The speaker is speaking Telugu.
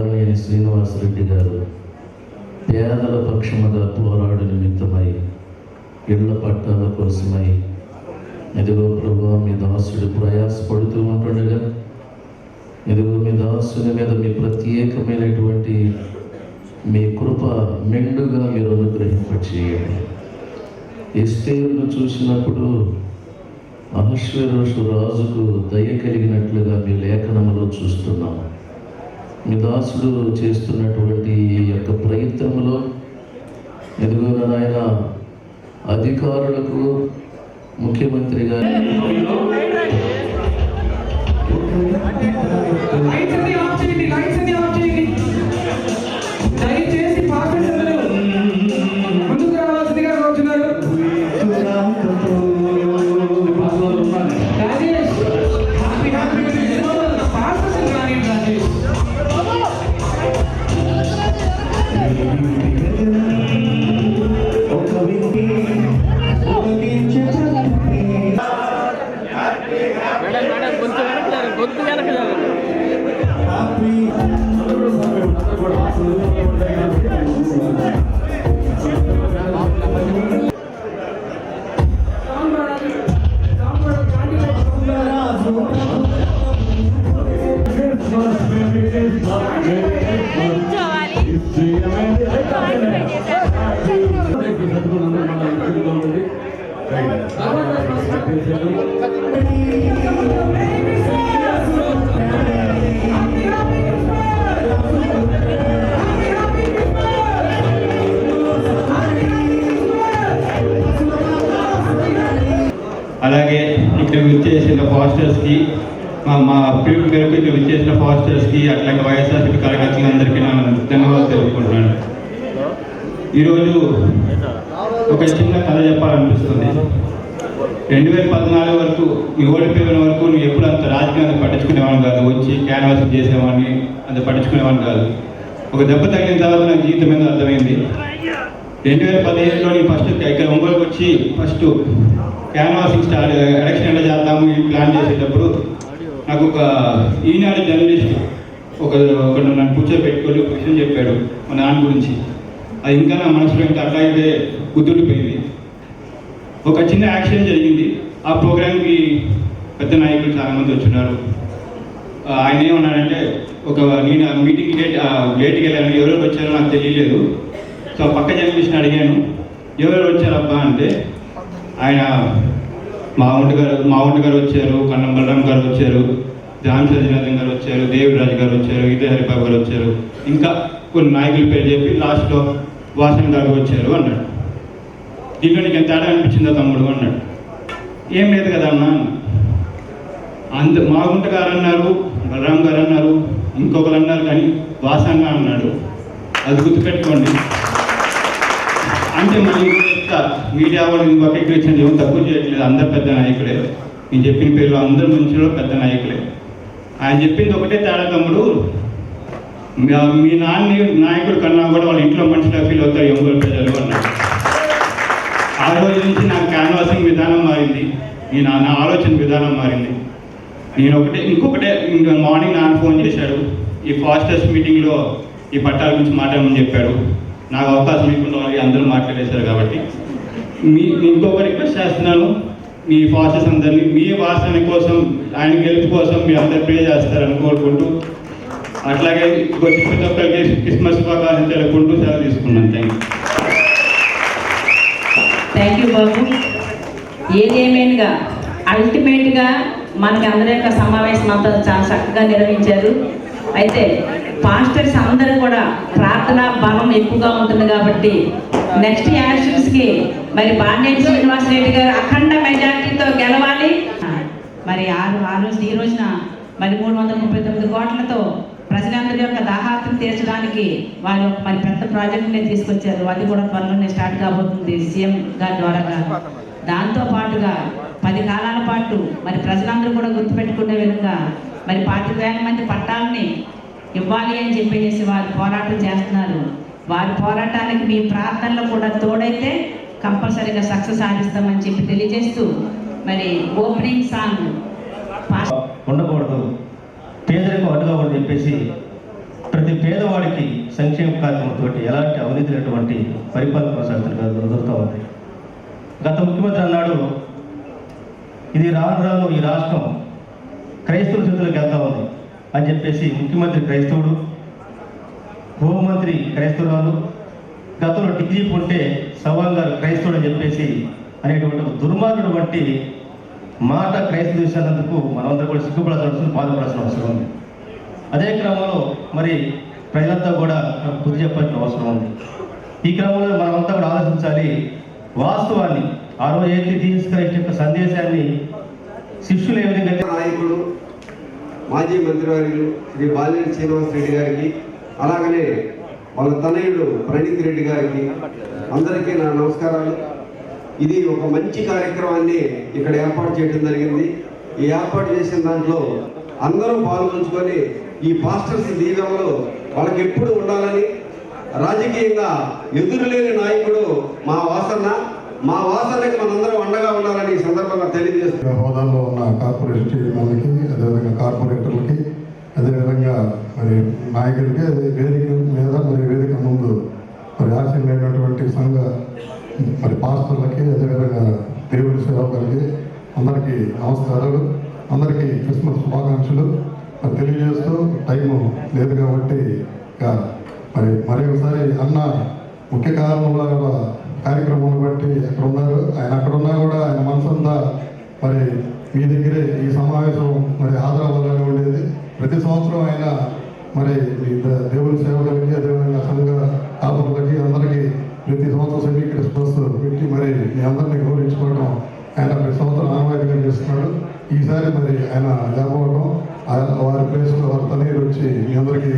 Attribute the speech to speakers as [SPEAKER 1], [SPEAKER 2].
[SPEAKER 1] బాలినేని శ్రీనివాసరెడ్డి గారు పేదల పక్షముగా పోరాడు నిమిత్తమై ఇళ్ల పట్టాల కోసమై ఎదుగో ప్రభు మీ దాసుడు ప్రయాసపడుతూ ఉంటుండగా ఎదుగో మీ దాసుని మీద మీ ప్రత్యేకమైనటువంటి మీ కృప మెండుగా మీరు అనుగ్రహింపచేయండి. ఎస్తేరును చూసినప్పుడు అహశ్వేరోషు రాజుకు దయ కలిగినట్లుగా మీ లేఖనంలో చూస్తున్నాం. మీ దాసుడు చేస్తున్నటువంటి ఈ యొక్క ప్రయత్నంలో ఎదుగో నాయన అధికారులకు ముఖ్యమంత్రి గారు
[SPEAKER 2] అలాగే ఇక్కడ విచ్చేసిన ఫాస్టర్స్కి మా పిలుపు మేరకు ఇక్కడ విచ్చేసిన ఫాస్టర్స్కి అట్లాగే వైఎస్ఆర్సీపీ కార్యకర్తలందరికీ నా ధన్యవాదాలు తెలుపుకుంటున్నాను. ఈరోజు ఒక చిన్న కథ చెప్పాలనిపిస్తుంది. 2014 వరకు ఈ ఓడిపోయిన వరకు నువ్వు ఎప్పుడు అంత రాజకీయాన్ని పట్టించుకునేవాడిని కాదు, వచ్చి క్యాన్వాస్ చేసేవాడిని అంత పట్టించుకునేవాడిని కాదు. ఒక దెబ్బ తగిలిన తర్వాత నాకు జీవితం మీద అర్థమైంది. 2015లో నేను ఫస్ట్ ఇక్కడ ఒంగోలుకి వచ్చి ఫస్ట్ క్యాన్వాసింగ్ ఎలక్షన్ ఎలా చేద్దాము ప్లాన్ చేసేటప్పుడు నాకు ఒక ఈనాడు జర్నలిస్ట్ ఒకడు నన్ను కూర్చోబెట్టుకొని ఒక విషయం చెప్పాడు మా నాన్న గురించి. అది ఇంకా నా మనసులో ఇంకా అట్లాగే కుదురిపోయింది. ఒక చిన్న యాక్సిడెంట్ జరిగింది. ఆ ప్రోగ్రామ్కి పెద్ద నాయకులు చాలామంది వచ్చినారు. ఆయన ఏమన్నాడంటే నేను మీటింగ్ లేట్కి వెళ్ళాను, ఎవరెవరు వచ్చారో నాకు తెలియలేదు. సో పక్క జర్నలిస్ట్ని అడిగాను, ఎవరెవరు వచ్చారబ్బా అంటే ఆయన మావుంట గారు వచ్చారు, కన్నం బలరాం గారు వచ్చారు, రామచంద్రనాథన్ గారు వచ్చారు, దేవిరాజు గారు వచ్చారు, ఇదే హరిబాబు గారు వచ్చారు, ఇంకా కొన్ని నాయకుల పేరు చెప్పి లాస్ట్లో వాసన్ గారు వచ్చారు అన్నాడు. దీంట్లో నీకు ఎంత తేడా అనిపించిందో తమ్ముడు అన్నాడు. ఏం లేదు కదా అన్నా. మాగుంట గారు అన్నారు, బలరాం గారు అన్నారు, ఇంకొకరు అన్నారు, కానీ వాసంగా అన్నాడు. అది గుర్తుపెట్టుకోండి. అంటే మళ్ళీ మీడియా వాళ్ళు వక్రీకరించండి, ఏమో తక్కువ చేయట్లేదు, అందరు పెద్ద నాయకులే. నేను చెప్పిన పేర్లు అందరు మనుషులు పెద్ద నాయకులే. ఆయన చెప్పింది ఒకటే తేడా తమ్ముడు, మీ నాయకుడు కన్నా కూడా వాళ్ళ ఇంట్లో మనుషులు ఫీల్ అవుతారు ఒంగోలు ప్రజలు అన్నాడు. ఆ రోజు నుంచి నాకు క్యాన్వాసింగ్ విధానం మారింది, నా ఆలోచన విధానం మారింది. ఇంకొకటే మార్నింగ్ నాన్న ఫోన్ చేశాడు, ఈ ఫాస్టర్స్ మీటింగ్లో ఈ పట్టాల గురించి మాట్లాడమని చెప్పాడు. నాకు అవకాశం ఇవ్వకుండా వాళ్ళు అందరూ మాట్లాడేశారు. కాబట్టి ఇంకొక రిక్వెస్ట్ చేస్తున్నాను, మీ ఫాస్టర్స్ అందరినీ మీ వాసన కోసం, ఆయన గెలుపు కోసం మీరు అందరు ప్రే చేస్తారని కోరుకుంటూ, అట్లాగే ప్రతి ఒక్కరికి క్రిస్మస్ శుభాకాంక్షలు తెలుపుకుంటూ సెలవు తీసుకున్నాను.
[SPEAKER 3] థ్యాంక్ యూ బాబు. ఏదేమైనా అల్టిమేట్గా మనకి అందరి యొక్క సమావేశం అంతా చాలా చక్కగా నిర్వహించారు. అయితే పాస్టర్స్ అందరూ కూడా ప్రార్థన బలం ఎక్కువగా ఉంటుంది కాబట్టి నెక్స్ట్ ఎలక్షన్స్కి మరి బాలినేని శ్రీనివాసరెడ్డి గారు అఖండ మెజార్టీతో గెలవాలి. మరి ఈ రోజున మరి 339 కోట్లతో ప్రజలందరి యొక్క దాహార్తిని తీర్చడానికి వాళ్ళు మరి పెద్ద ప్రాజెక్టునే తీసుకొచ్చారు. అది కూడా త్వరలోనే స్టార్ట్ కాబోతుంది సీఎం గారి ద్వారా. దాంతో పాటుగా 10 కాలాల పాటు మరి ప్రజలందరూ కూడా గుర్తుపెట్టుకునే విధంగా మరి 40,000 మంది పట్టాలని ఇవ్వాలి అని చెప్పేసి వారు పోరాటం చేస్తున్నారు. వారి పోరాటానికి మీ ప్రార్థనలో కూడా తోడైతే కంపల్సరీగా సక్సెస్ సాధిస్తామని చెప్పి తెలియజేస్తూ మరి ఓపెనింగ్ సాంగ్ ఉండకూడదు, పేదలకు అడ్డుగా చెప్పేసి
[SPEAKER 4] ప్రతి పేదవాడికి సంక్షేమ కార్యక్రమంతో ఎలాంటి అవినీతి లేనటువంటి పరిపాలన కొనసాగుతున్న జరుగుతూ ఉంది. గత ముఖ్యమంత్రి అన్నాడు, ఇది రాను రాను ఈ రాష్ట్రం క్రైస్తవుల చేతులకు వెళ్తా ఉంది అని చెప్పేసి. ముఖ్యమంత్రి క్రైస్తవుడు, హోంమంత్రి క్రైస్తవురాలు, గతంలో డిగ్రీ ఉంటే సవాల్ గారు క్రైస్తవుడు అని చెప్పేసి అనేటువంటి దుర్మార్గుడు వంటి మాట క్రైస్తవ దేశాలందుకు మనమందరూ కూడా సిగ్గుపడాల్సిన బాధపడాల్సిన అవసరం ఉంది. అదే క్రమంలో మరి ప్రజలంతా కూడా బుద్ధి చెప్పాల్సిన అవసరం ఉంది. ఈ క్రమంలో మనమంతా కూడా ఆలోచించాలి వాస్తవాన్ని. ఆ రోజు ఏంటి జీసస్ క్రైస్ట్ యొక్క సందేశాన్ని శిష్యులు ఏ విధంగా
[SPEAKER 5] నాయకుడు మాజీ మంత్రివర్యులు శ్రీ బాలినేని శ్రీనివాస్ రెడ్డి గారికి, అలాగనే వాళ్ళ తనయుడు ప్రణీత్ రెడ్డి గారికి అందరికీ నా నమస్కారాలు. ఇది ఒక మంచి కార్యక్రమాన్ని ఇక్కడ ఏర్పాటు చేయడం జరిగింది. ఈ ఏర్పాటు చేసిన దాంట్లో అందరూ పాల్గొంచుకొని ఈ పాస్టర్స్ దీవెనలు వాళ్ళకి ఎప్పుడు ఉండాలని, రాజకీయంగా ఎదురులేని నాయకుడు మా వాసనకి మనందరం అండగా ఉండాలని ఈ సందర్భంగా తెలియజేస్తున్నాం.
[SPEAKER 6] హోదాలో ఉన్న కార్పొరేషన్ చైర్మన్లకి, అదేవిధంగా కార్పొరేటర్లకి, అదేవిధంగా మరి నాయకులకి, అదే వేదిక మీద మరి వేదిక ముందు మరి ఆశీర్వైనటువంటి సంఘ మరి పాస్టర్లకి, అదేవిధంగా దేవుడి సేవకులకి అందరికీ నమస్కారాలు. అందరికీ క్రిస్మస్ శుభాకాంక్షలు తెలియజేస్తూ, టైము లేదు కాబట్టి మరి ఒకసారి అన్న ముఖ్య కారణంలో కార్యక్రమం బట్టి ఎక్కడ ఉన్నారు, ఆయన అక్కడ ఉన్నా కూడా ఆయన మనసంతా మరి మీ దగ్గరే ఈ సమావేశం మరి హాజరవ్వాలని ఉండేది. ప్రతి సంవత్సరం ఆయన మరి దేవుని సేవకులకి, అదేవిధంగా సంఘ కాపులకి అందరికీ ప్రతి సంవత్సరం సెమీ క్రిస్మస్ పెట్టి మరి మీ అందరినీ గౌరవించుకోవడం ఆయన ప్రతి సంవత్సరం ఆనవాయితీగా చేస్తున్నాడు. ఈసారి మరి ఆయన లేకపోవడం, వారి ప్లేస్లో వారి తనయులు వచ్చి మీ అందరికీ